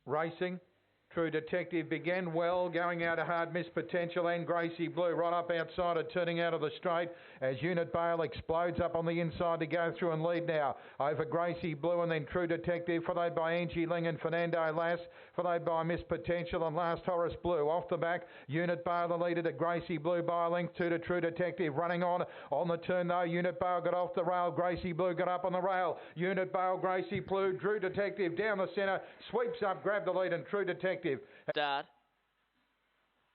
Racing. True Detective began well, going out a hard miss potential, and Gracie Blue right up outside it, turning out of the straight as Unit Bale explodes up on the inside to go through and lead now over Gracie Blue, and then True Detective, followed by Angie Ling and Fernando Lass, followed by Miss Potential and last Horace Blue. Off the back, Unit Bale the leader to Gracie Blue by a length, two to True Detective. Running on the turn though, Unit Bale got off the rail, Gracie Blue got up on the rail. Unit Bale, Gracie Blue, True Detective down the centre, sweeps up, grabbed the lead, and True Detective. Start.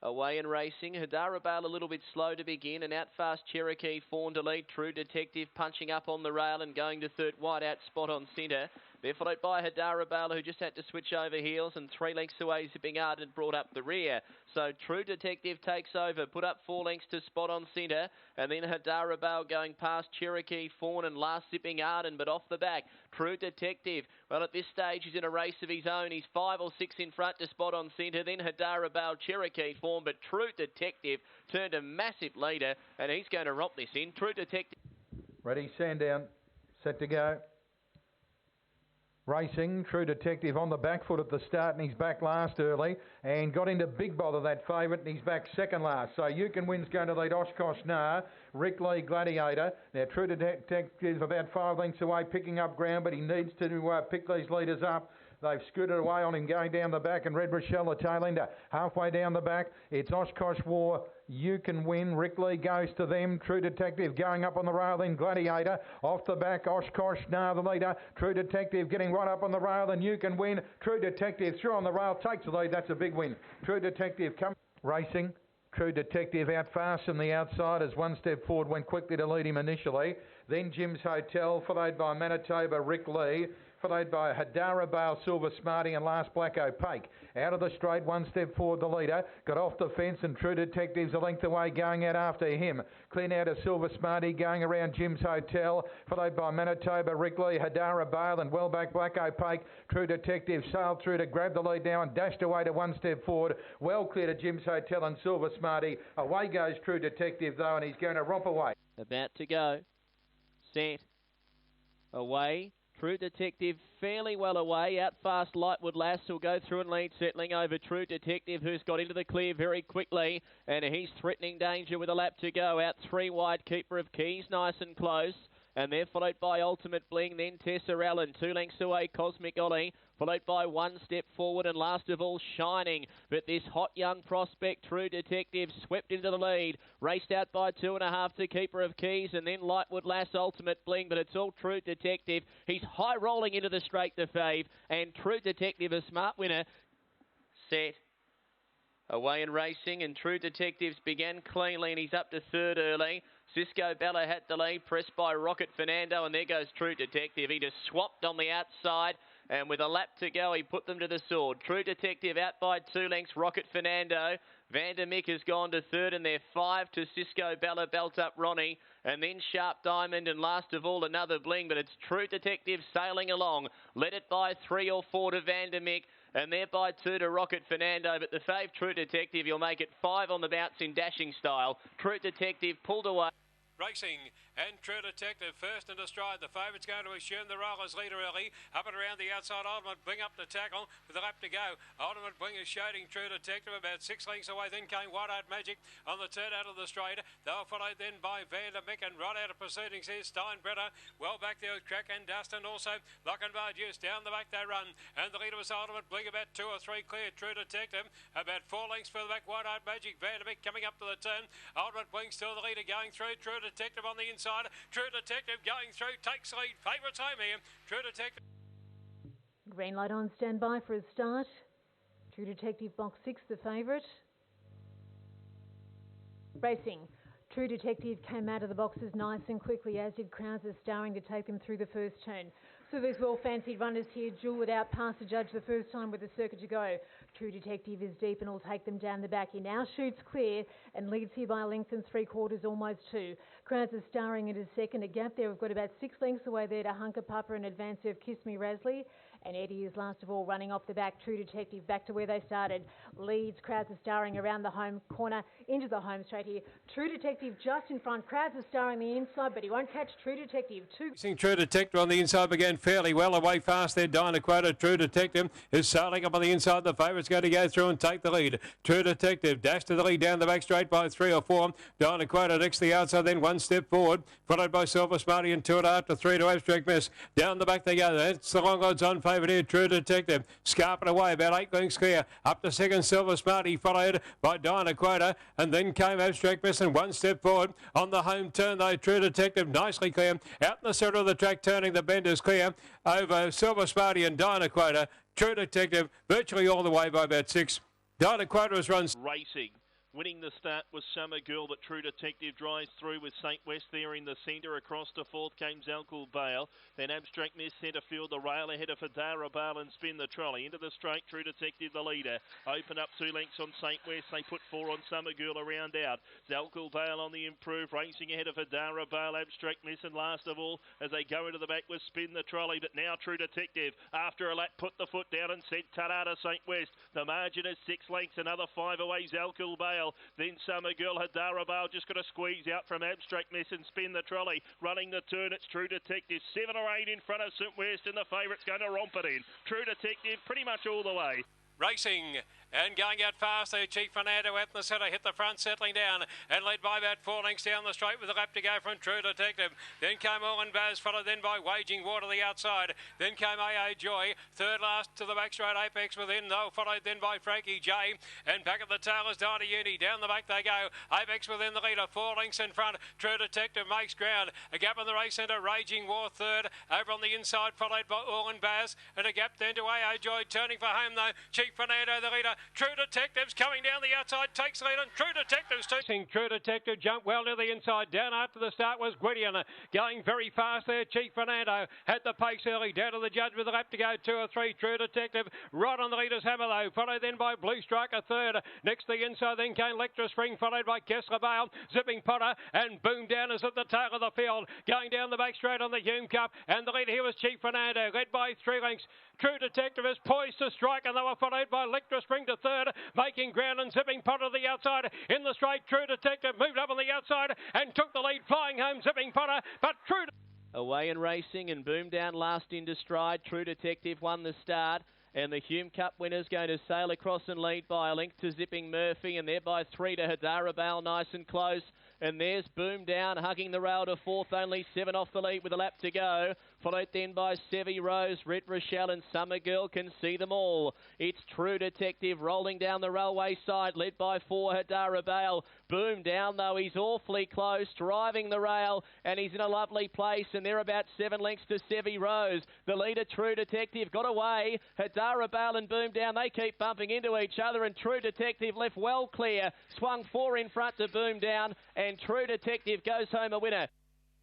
Away and racing. Hadara Bale a little bit slow to begin, and out fast Cherokee Fawn to lead. True Detective punching up on the rail and going to third. Wide out Spot on centre. They're followed by Hadara Bale, who just had to switch over heels, and 3 lengths away Zipping Ardent brought up the rear. So True Detective takes over, put up 4 lengths to Spot on centre, and then Hadara Bale going past Cherokee Fawn and last Zipping Ardent, but off the back, True Detective. Well, at this stage, he's in a race of his own. He's 5 or 6 in front to Spot on centre, then Hadara Bale, Cherokee Fawn, but True Detective turned a massive leader, and he's going to romp this in. True Detective. Ready, Sandown, set to go. Racing, True Detective on the back foot at the start, and he's back last early and got into big bother, that favourite, and he's back second last. So You Can Win's going to lead Oshkosh Nah, Rick Lee Gladiator. Now True Detective about 5 lengths away, picking up ground, but he needs to pick these leaders up. They've scooted away on him going down the back, and Red Rochelle, the tail ender, halfway down the back. It's Oshkosh War, You Can Win. Rick Lee goes to them. True Detective going up on the rail, then Gladiator. Off the back, Oshkosh Nah, the leader. True Detective getting right up on the rail, and You Can Win. True Detective through on the rail, takes the lead. That's a big win. True Detective come racing. True Detective out fast from the outside as one step forward, went quickly to lead him initially. Then Jim's Hotel, followed by Manitoba Rick Lee, followed by Hadara Bale, Silver Smarty, and last Black Opaque. Out of the straight, one step forward the leader, got off the fence, and True Detective's a length away going out after him. Clean out of Silver Smarty, going around Jim's Hotel, followed by Manitoba Rick Lee, Hadara Bale, and well back Black Opaque. True Detective sailed through to grab the lead now and dashed away to one step forward. Well clear to Jim's Hotel and Silver Smarty. Away goes True Detective though, and he's going to romp away. About to go. Set. Away. True Detective fairly well away. Out fast Lightwood Lass will go through and lead, settling over True Detective, who's got into the clear very quickly, and he's threatening danger with a lap to go. Out 3 wide, Keeper of Keys, nice and close. And they're followed by Ultimate Bling, then Tessa Allen, 2 lengths away, Cosmic Ollie, followed by one step forward, and last of all, Shining. But this hot young prospect, True Detective, swept into the lead, raced out by 2.5 to Keeper of Keys, and then Lightwood Lass, Ultimate Bling, but it's all True Detective. He's high rolling into the straight to fave, and True Detective, a smart winner. Set. Away and racing, and True Detectives began cleanly, and he's up to third early. Cisco Bella had the lead, pressed by Rocket Fernando, and there goes True Detective. He just swapped on the outside, and with a lap to go, he put them to the sword. True Detective out by 2 lengths, Rocket Fernando. Vander Mick has gone to third, and they're 5 to Cisco Bella, belt up Ronnie, and then Sharp Diamond, and last of all, Another Bling, but it's True Detective sailing along. Led it by 3 or 4 to Vander Mick, and they're by 2 to Rocket Fernando, but the fave True Detective, he'll make it 5 on the bounce in dashing style. True Detective pulled away. Racing and True Detective first into stride. The favourite's going to assume the role as leader early. Up and around the outside, Ultimate Bling up to tackle with a lap to go. Ultimate Bling is shading True Detective about 6 lengths away. Then came White Eyed Magic on the turn out of the straight. They were followed then by Vander Mick, and right out of proceedings here Steinbrenner. Well back there with Crack and Dust, and also Lock and Bar Juice. Down the back they run, and the leader was Ultimate Bling, about 2 or 3 clear. True Detective about 4 lengths further back. White Eyed Magic, Vander Mick coming up to the turn. Ultimate Bling still the leader going through. True Detective on the inside. True Detective going through, takes the lead. Favourites home here. True Detective. Green light on standby for a start. True Detective box 6, the favourite. Racing. True Detective came out of the boxes nice and quickly, as did Crowds are starring to take them through the first turn. So there's well fancied runners here. Jewel without pass to judge the first time with the circuit to go. True Detective is deep and will take them down the back. He now shoots clear and leads here by a length and 3/4, almost 2. Crowds are starring into second. A gap there. We've got about 6 lengths away there to Hunker Pupper in advance of Kiss Me Rasley. And Eddie is last of all running off the back. True Detective back to where they started. Leads. Crowds are starring around the home corner into the home straight here. True Detective just in front. Crowds are starring the inside, but he won't catch True Detective. True Detective on the inside began fairly well. Away fast there, Dynaquota. True Detective is sailing up on the inside. The favourite's going to go through and take the lead. True Detective dashed to the lead down the back straight by 3 or 4. Dynaquota next to the outside, then one step forward, followed by Silver Smarty and 2.5 to 3 to Abstract Miss. Down the back they go. That's the long odds on favourite here, True Detective. Scarping away about 8 lengths clear. Up to second, Silver Smarty, followed by Dynaquota, and then came Abstract Miss and one step forward. On the home turn though, True Detective nicely clear. Out in the centre of the track, turning the bend is clear over Silver Smarty and Dynaquota. True Detective virtually all the way by about 6. Dynaquota has run racing. Winning the start was Summer Girl, but True Detective drives through with St. West there in the centre. Across to fourth came Zalcool Bale. Then Abstract Miss centre field, the rail ahead of Fadara Bale and Spin the Trolley. Into the straight, True Detective the leader. Open up 2 lengths on St. West. They put 4 on Summer Girl around out. Zalcool Bale on the improve, racing ahead of Fadara Bale, Abstract Miss, and last of all, as they go into the back was Spin the Trolley. But now True Detective, after a lap, put the foot down and said ta-da to St. West. The margin is 6 lengths, another 5 away, Zalcool Bale. Then Summer Girl, Hadara Bale just got to squeeze out from Abstract Miss and Spin the Trolley. Running the turn, it's True Detective. 7 or 8 in front of St. West, and the favourite's going to romp it in. True Detective pretty much all the way. Racing and going out fast there, Chief Fernando out in the centre, hit the front, settling down and led by about 4 lengths down the straight with a lap to go from True Detective. Then came Owen Baz, followed then by Waging War to the outside. Then came AA Joy, third last to the back straight, Apex within though, followed then by Frankie J. And back at the tail is Dinah Uni. Down the back they go, Apex within the leader, 4 lengths in front. True Detective makes ground. A gap in the race centre, Raging War third. Over on the inside, followed by Owen Baz. And a gap then to AA Joy, turning for home though. Chief Fernando the leader. True Detective's coming down the outside, takes lead, and True Detective's taking. True Detective jumped well to the inside. Down after the start was Gwydion, going very fast there. Chief Fernando had the pace early. Down to the judge with a lap to go, 2 or 3. True Detective right on the leader's hammer though. Followed then by Blue Strike, a third. Next to the inside then came Lectra Spring, followed by Kessler Bale, Zipping Potter, and Boom Down is at the tail of the field. Going down the back straight on the Hume Cup, and the leader here was Chief Fernando, led by 3 lengths. True Detective is poised to strike, and they were followed by Lectra Spring to third, making ground and Zipping Potter to the outside. In the straight, True Detective moved up on the outside and took the lead, flying home Zipping Potter, but True Away and racing, and Boom Down last into stride. True Detective won the start. And the Hume Cup winner's going to sail across and lead by a length to Zipping Murphy, and thereby 3 to Hadara Bale, nice and close. And there's Boom Down, hugging the rail to fourth, only 7 off the lead with a lap to go. Followed then by Sevi Rose, Red Rochelle and Summer Girl can see them all. It's True Detective rolling down the railway side, led by 4 Hadara Bale. Boom Down though, he's awfully close, driving the rail, and he's in a lovely place, and they're about 7 lengths to Sevi Rose. The leader, True Detective, got away. Hadara Bale and Boom Down, they keep bumping into each other, and True Detective left well clear. Swung 4 in front to Boom Down, and True Detective goes home a winner.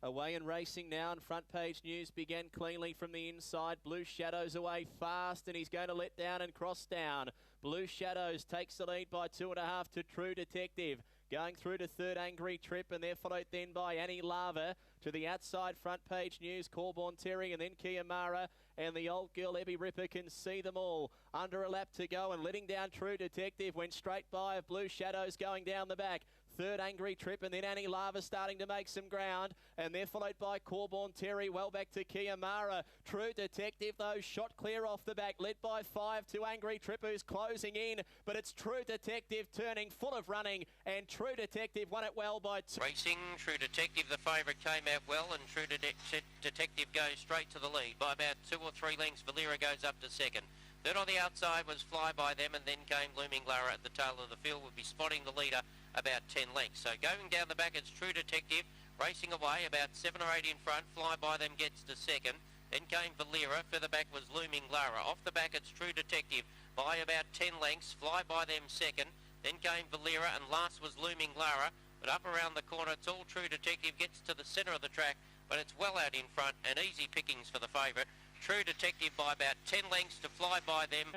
Away and racing now, and Front Page News began cleanly from the inside. Blue Shadows away fast, and he's going to let down and cross down. Blue Shadows takes the lead by 2.5 to True Detective. Going through to third, Angry Trip, and they're followed then by Annie Lava. To the outside, Front Page News, Corborn Terry, and then Kiamara. And the old girl, Ebby Ripper, can see them all. Under a lap to go, and letting down True Detective. Went straight by of Blue Shadows going down the back. Third, Angry Trip, and then Annie Lava starting to make some ground. And they're followed by Corborn Terry, well back to Kiamara. True Detective, though, shot clear off the back, led by 5 to Angry Trip, who's closing in. But it's True Detective turning, full of running, and True Detective won it well by 2. Racing, True Detective, the favourite, came out well, and True Detective goes straight to the lead. By about 2 or 3 lengths, Valera goes up to second. Third on the outside was Fly By Them, and then came Looming Lara at the tail of the field. Would be spotting the leader about 10 lengths. So going down the back, it's True Detective, racing away about 7 or 8 in front. Fly By Them gets to second. Then came Valera. Further back was Looming Lara. Off the back, it's True Detective by about 10 lengths. Fly By Them second. Then came Valera, and last was Looming Lara. But up around the corner, it's all True Detective. Gets to the centre of the track, but it's well out in front, and easy pickings for the favourite. True Detective by about 10 lengths to Fly By Them.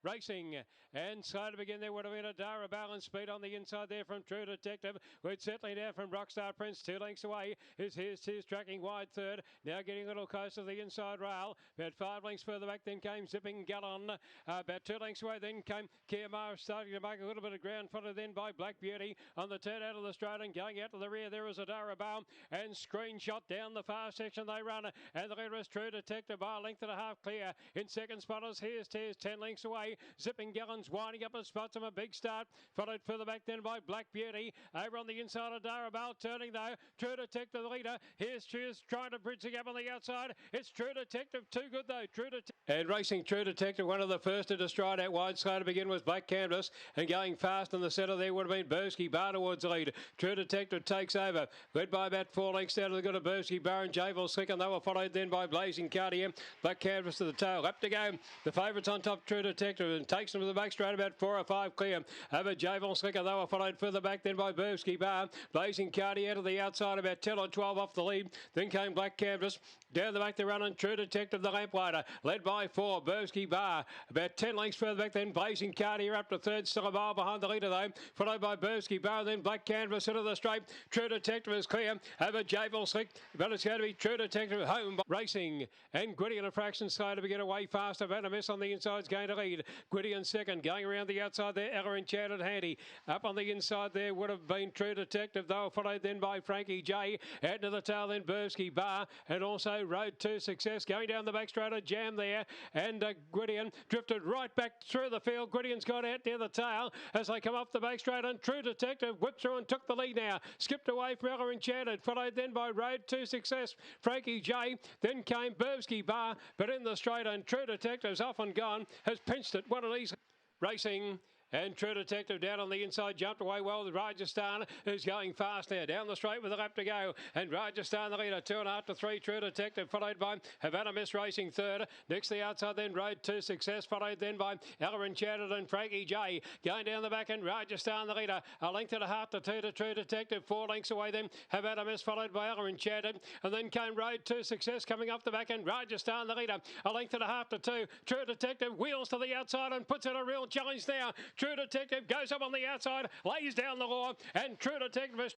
Racing and slow to begin there would have been a Dara Balance speed on the inside there from True Detective. We're settling down from Rockstar Prince 2 lengths away. Here's tracking wide third. Now getting a little closer to the inside rail. About 5 lengths further back then came Zipping Gallon. About 2 lengths away then came Kiamara starting to make a little bit of ground, followed then by Black Beauty on the turn out of the straight and going out to the rear. There is a Dara Balm and Screenshot down the far section they run, and the leader is True Detective by a length and a half clear. In second spotters, here's 10 lengths away. Zipping Gallons winding up a spot from a big start, followed further back then by Black Beauty. Over on the inside of Darabelle, turning though, True Detective the leader. Here's Cheers trying to bridge the gap on the outside. It's True Detective, too good though. And racing True Detective, one of the first to stride out wide. Slow to begin was Black Canvas, and going fast in the centre there would have been Bursky Bar towards the lead. True Detective takes over, led by about 4 lengths down to the good of Bursky Bar and Javel second. They were followed then by Blazing Cartier. Black Canvas to the tail, up to go. The favourites on top, True Detective, and takes them to the back straight about 4 or 5 clear. Over Javel Slicker, they were followed further back then by Bursky Bar. Blazing Cartier to the outside, about 10 or 12 off the lead. Then came Black Canvas. Down the back they're running True Detective, the lamplighter, led by 4, Bursky Bar. About 10 lengths further back then, Blazing Cartier up to third, still a mile behind the leader though, followed by Bursky Bar, then Black Canvas into the straight. True Detective is clear over Javel Slick, but it's going to be True Detective home. Racing and Gwydion a fraction slow to get away faster. Van a Miss on the inside is going to lead. Gwydion second, going around the outside there, Ella Enchanted Handy. Up on the inside there would have been True Detective, though, followed then by Frankie J. Out to the tail then Bursky Bar, and also Road to Success. Going down the back straight, a jam there, and Gwydion drifted right back through the field. Gwydion's got out near the tail as they come off the back straight, and True Detective whipped through and took the lead now. Skipped away from Ella Enchanted, followed then by Road to Success. Frankie J. Then came Bursky Bar, but in the straight, and True Detective's off and gone, has pinched it. One of these racing. And True Detective down on the inside, jumped away well with Rajasthan, who's going fast now. Down the straight with a lap to go. And Rajasthan the leader, 2.5 to 3. True Detective followed by Havana Miss racing third. Next the outside then Road to Success, followed then by Ella Enchanted and Frankie J. Going down the back and Rajasthan the leader, a length and a half to 2 to True Detective. 4 lengths away then Havana Miss, followed by Ella Enchanted. And then came Road to Success coming up the back and Rajasthan the leader, a length and a half to 2. True Detective wheels to the outside and puts in a real challenge now. True Detective goes up on the outside, lays down the law, and True Detective is